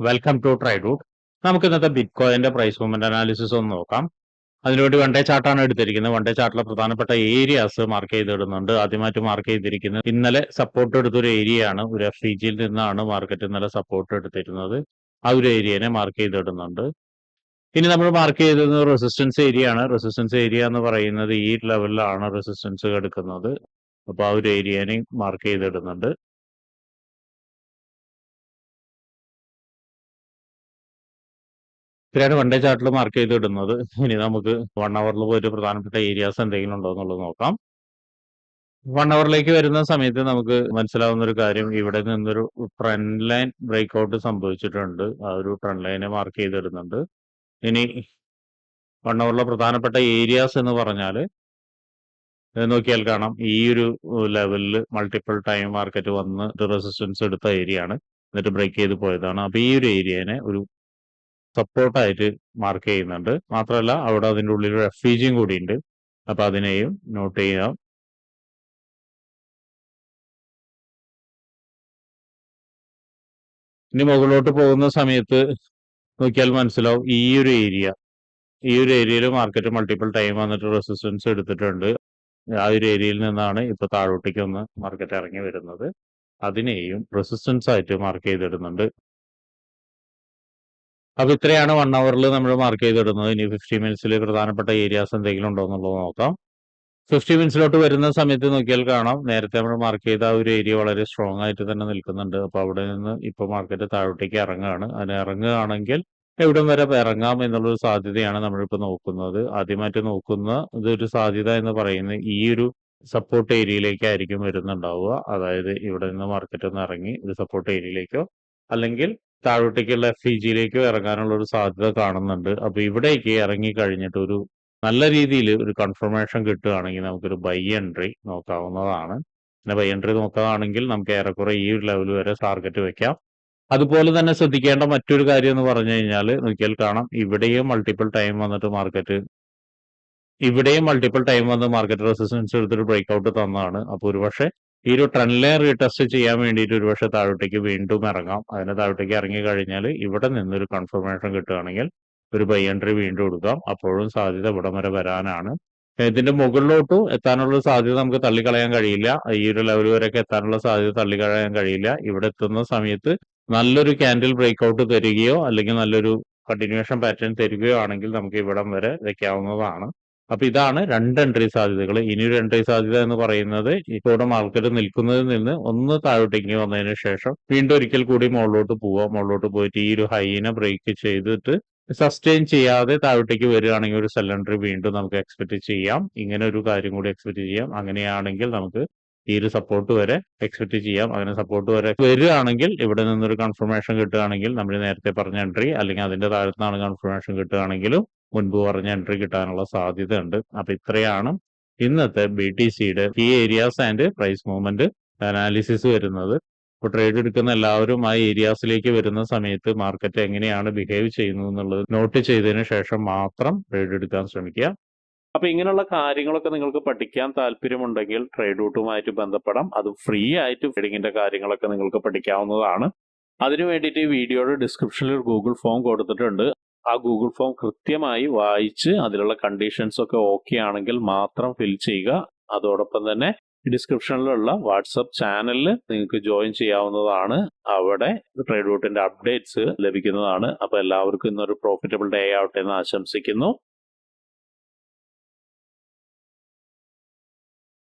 Welcome to ട്രൈഡൂട്ട്. നമുക്ക് ഇന്നത്തെ ബിറ്റ്കോയിന്റെ price movement analysis ഒന്ന് നോക്കാം. അതിനുവേണ്ടി വൺ ഡേ ചാർട്ടാണ് എടുത്തിരിക്കുന്നത്. വൺ ഡേ ചാർട്ടിലെ പ്രധാനപ്പെട്ട ഏരിയാസ് മാർക്ക് ചെയ്തിടുന്നുണ്ട്. ആദ്യമായിട്ട് മാർക്ക് ചെയ്തിരിക്കുന്നത് ഇന്നലെ സപ്പോർട്ട് എടുത്തൊരു ഏരിയയാണ്. ഒരു FEGയിൽ നിന്നാണ് മാർക്കറ്റ് ഇന്നലെ സപ്പോർട്ട് എടുത്തിരുന്നത്. ആ ഒരു ഏരിയനെ മാർക്ക് ചെയ്തിടുന്നുണ്ട്. ഇനി നമ്മൾ മാർക്ക് ചെയ്തിരുന്നത് റെസിസ്റ്റൻസ് ഏരിയ ആണ്. റെസിസ്റ്റൻസ് ഏരിയ എന്ന് പറയുന്നത് ഈ ലെവലിലാണ് റെസിസ്റ്റൻസ് എടുക്കുന്നത്. അപ്പോൾ ആ ഒരു ഏരിയനെ മാർക്ക് ചെയ്തിടുന്നുണ്ട്. ഇത്രയാണ് വൺ ഡേ ചാർട്ടിൽ മാർക്ക് ചെയ്തിടുന്നത്. ഇനി നമുക്ക് 1 ഹവറിൽ പോയിട്ട് പ്രധാനപ്പെട്ട ഏരിയാസ് എന്തെങ്കിലും ഉണ്ടോ എന്നുള്ളത് നോക്കാം. 1 ഹവറിലേക്ക് വരുന്ന സമയത്ത് നമുക്ക് മനസ്സിലാവുന്ന ഒരു കാര്യം, ഇവിടെ നിന്നൊരു ട്രെൻഡ് ലൈൻ ബ്രേക്ക്ഔട്ട് സംഭവിച്ചിട്ടുണ്ട്. ആ ഒരു ട്രെൻഡ് ലൈനെ മാർക്ക് ചെയ്തിടുന്നുണ്ട്. ഇനി 1 ഹവറിലെ പ്രധാനപ്പെട്ട ഏരിയാസ് എന്ന് പറഞ്ഞാൽ നോക്കിയാൽ കാണാം, ഈ ഒരു ലെവലിൽ മൾട്ടിപ്പിൾ ടൈം മാർക്കറ്റ് വന്ന് റെസിസ്റ്റൻസ് എടുത്ത ഏരിയ ആണ്. എന്നിട്ട് ബ്രേക്ക് ചെയ്ത് പോയതാണ്. അപ്പോൾ ഈ ഒരു ഏരിയനെ ഒരു സപ്പോർട്ടായിട്ട് മാർക്ക് ചെയ്യുന്നുണ്ട്. മാത്രമല്ല അവിടെ അതിൻ്റെ ഉള്ളിൽ ഒരു FEGയും കൂടിയുണ്ട്. അപ്പൊ അതിനെയും നോട്ട് ചെയ്യാം. ഇനി മുകളിലോട്ട് പോകുന്ന സമയത്ത് നോക്കിയാൽ മനസ്സിലാവും, ഈ ഒരു ഏരിയയിൽ മാർക്കറ്റ് മൾട്ടിപ്പിൾ ടൈം വന്നിട്ട് റെസിസ്റ്റൻസ് എടുത്തിട്ടുണ്ട്. ആ ഒരു ഏരിയയിൽ നിന്നാണ് ഇപ്പൊ താഴോട്ടേക്ക് ഒന്ന് മാർക്കറ്റ് ഇറങ്ങി വരുന്നത്. അതിനെയും റെസിസ്റ്റൻസ് ആയിട്ട് മാർക്ക് ചെയ്തിടുന്നുണ്ട്. അപ്പൊ ഇത്രയാണ് 1 ഹവറിൽ നമ്മൾ മാർക്ക് ചെയ്തിടുന്നത്. ഇനി 50 മിനിറ്റ്സിൽ പ്രധാനപ്പെട്ട ഏരിയാസ് എന്തെങ്കിലും ഉണ്ടോ എന്നുള്ളത് നോക്കാം. 50 മിനിറ്റ്സിലോട്ട് വരുന്ന സമയത്ത് നോക്കിയാൽ കാണാം, നേരത്തെ നമ്മൾ മാർക്ക് ചെയ്ത ആ ഒരു ഏരിയ വളരെ സ്ട്രോങ് ആയിട്ട് തന്നെ നിൽക്കുന്നുണ്ട്. അപ്പൊ അവിടെ നിന്ന് ഇപ്പൊ മാർക്കറ്റ് താഴോട്ടേക്ക് ഇറങ്ങുകയാണ്. അതിന് ഇറങ്ങുകയാണെങ്കിൽ എവിടം വരെ ഇറങ്ങാം എന്നുള്ളൊരു സാധ്യതയാണ് നമ്മളിപ്പോൾ നോക്കുന്നത്. ആദ്യമായിട്ട് നോക്കുന്ന ഇതൊരു സാധ്യത എന്ന് പറയുന്നത് ഈ ഒരു സപ്പോർട്ട് ഏരിയയിലേക്കായിരിക്കും വരുന്നുണ്ടാവുക. അതായത് ഇവിടെ നിന്ന് മാർക്കറ്റ് ഒന്ന് ഇറങ്ങി ഒരു സപ്പോർട്ട് ഏരിയയിലേക്കോ അല്ലെങ്കിൽ താഴോട്ടേക്കുള്ള FEGയിലേക്കോ ഇറങ്ങാനുള്ള ഒരു സാധ്യത കാണുന്നുണ്ട്. അപ്പൊ ഇവിടേക്ക് ഇറങ്ങി കഴിഞ്ഞിട്ട് ഒരു നല്ല രീതിയിൽ ഒരു കൺഫർമേഷൻ കിട്ടുകയാണെങ്കിൽ നമുക്കൊരു ബൈ എൻട്രി നോക്കാവുന്നതാണ്. പിന്നെ ബൈ എൻട്രി നോക്കുകയാണെങ്കിൽ നമുക്ക് ഏറെക്കുറെ ഈ ഒരു ലെവൽ വരെ ടാർഗറ്റ് വെക്കാം. അതുപോലെ തന്നെ ശ്രദ്ധിക്കേണ്ട മറ്റൊരു കാര്യം എന്ന് പറഞ്ഞു കഴിഞ്ഞാൽ നോക്കിയാൽ കാണാം, ഇവിടെയും മൾട്ടിപ്പിൾ ടൈം വന്ന് മാർക്കറ്റ് റെസിസ്റ്റൻസ് എടുത്തിട്ട് ബ്രേക്ക്ഔട്ട് തന്നതാണ്. അപ്പോൾ ഒരുപക്ഷെ ഈ ഒരു ട്രെൻഡ് ലൈൻ റീടെസ്റ്റ് ചെയ്യാൻ വേണ്ടിയിട്ട് ഒരുപക്ഷെ താഴോട്ടേക്ക് വീണ്ടും ഇറങ്ങാം. അതിന് താഴോട്ടേക്ക് ഇറങ്ങി കഴിഞ്ഞാൽ ഇവിടെ നിന്നൊരു കൺഫർമേഷൻ കിട്ടുകയാണെങ്കിൽ ഒരു ബൈ എൻട്രി വീണ്ടും എടുക്കാം. അപ്പോഴും സാധ്യത ഇവിടം വരെ വരാനാണ്. ഇതിന്റെ മുകളിലോട്ട് എത്താനുള്ള സാധ്യത നമുക്ക് തള്ളിക്കളയാൻ കഴിയില്ല. ഈ ഒരു ലെവൽ വരെയൊക്കെ എത്താനുള്ള സാധ്യത തള്ളിക്കളയാൻ കഴിയില്ല. ഇവിടെ എത്തുന്ന സമയത്ത് നല്ലൊരു ക്യാൻഡിൽ ബ്രേക്ക്ഔട്ട് തരികയോ അല്ലെങ്കിൽ നല്ലൊരു കണ്ടിന്യൂഷൻ പാറ്റേൺ തരികയോ ആണെങ്കിൽ നമുക്ക് ഇവിടം വരെ വെക്കാവുന്നതാണ്. അപ്പൊ ഇതാണ് രണ്ട് എൻട്രി സാധ്യതകൾ. ഇനിയൊരു എൻട്രി സാധ്യത എന്ന് പറയുന്നത് ഇപ്പോൾ മാർക്കറ്റ് നിൽക്കുന്നതിൽ നിന്ന് ഒന്ന് താഴോട്ടേക്ക് വന്നതിന് ശേഷം വീണ്ടും ഒരിക്കൽ കൂടി മുകളിലോട്ട് പോവാം. മുകളിലോട്ട് പോയിട്ട് ഈ ഒരു ഹൈനെ ബ്രേക്ക് ചെയ്തിട്ട് സസ്റ്റെയിൻ ചെയ്യാതെ താഴോട്ടേക്ക് വരികയാണെങ്കിൽ ഒരു സെൽ എൻട്രി വീണ്ടും നമുക്ക് എക്സ്പെക്ട് ചെയ്യാം. ഇങ്ങനെ ഒരു കാര്യം കൂടി എക്സ്പെക്ട് ചെയ്യാം. അങ്ങനെയാണെങ്കിൽ നമുക്ക് ഈ ഒരു സപ്പോർട്ട് വരെ എക്സ്പെക്ട് ചെയ്യാം. അങ്ങനെ സപ്പോർട്ട് വരെ വരികയാണെങ്കിൽ ഇവിടെ നിന്നൊരു കൺഫർമേഷൻ കിട്ടുകയാണെങ്കിൽ നമ്മൾ നേരത്തെ പറഞ്ഞ എൻട്രി, അല്ലെങ്കിൽ അതിന്റെ താഴത്തുനിന്നാണ് കൺഫർമേഷൻ കിട്ടുകയാണെങ്കിലും മുൻപ് പറഞ്ഞ എൻട്രി കിട്ടാനുള്ള സാധ്യത ഉണ്ട്. അപ്പൊ ഇത്രയാണ് ഇന്നത്തെ BTCയുടെ key areas and price movement analysis വരുന്നത്. ഇപ്പോൾ ട്രേഡ് എടുക്കുന്ന എല്ലാവരും ആ ഏരിയാസിലേക്ക് വരുന്ന സമയത്ത് മാർക്കറ്റ് എങ്ങനെയാണ് ബിഹേവ് ചെയ്യുന്നത് എന്നുള്ളത് നോട്ട് ചെയ്തതിന് ശേഷം മാത്രം ട്രേഡ് എടുക്കാൻ ശ്രമിക്കുക. അപ്പൊ ഇങ്ങനെയുള്ള കാര്യങ്ങളൊക്കെ നിങ്ങൾക്ക് പഠിക്കാൻ താല്പര്യമുണ്ടെങ്കിൽ ട്രേഡൂട്ടുമായിട്ട് ബന്ധപ്പെടാം. അത് ഫ്രീ ആയിട്ട് ട്രേഡിങ്ങിന്റെ കാര്യങ്ങളൊക്കെ നിങ്ങൾക്ക് പഠിക്കാവുന്നതാണ്. അതിനു വേണ്ടിയിട്ട് ഈ വീഡിയോയുടെ ഡിസ്ക്രിപ്ഷനിൽ ഒരു ഗൂഗിൾ ഫോം കൊടുത്തിട്ടുണ്ട്. ആ ഗൂഗിൾ ഫോം കൃത്യമായി വായിച്ച് അതിലുള്ള കണ്ടീഷൻസ് ഒക്കെ ഓക്കെ ആണെങ്കിൽ മാത്രം ഫിൽ ചെയ്യുക. അതോടൊപ്പം തന്നെ ഡിസ്ക്രിപ്ഷനിലുള്ള വാട്സപ്പ് ചാനലിൽ നിങ്ങൾക്ക് ജോയിൻ ചെയ്യാവുന്നതാണ്. അവിടെ ട്രേഡൂട്ടിന്റെ അപ്ഡേറ്റ്സ് ലഭിക്കുന്നതാണ്. അപ്പൊ എല്ലാവർക്കും ഇന്നൊരു പ്രോഫിറ്റബിൾ ഡേ ആവട്ടെ എന്ന് ആശംസിക്കുന്നു.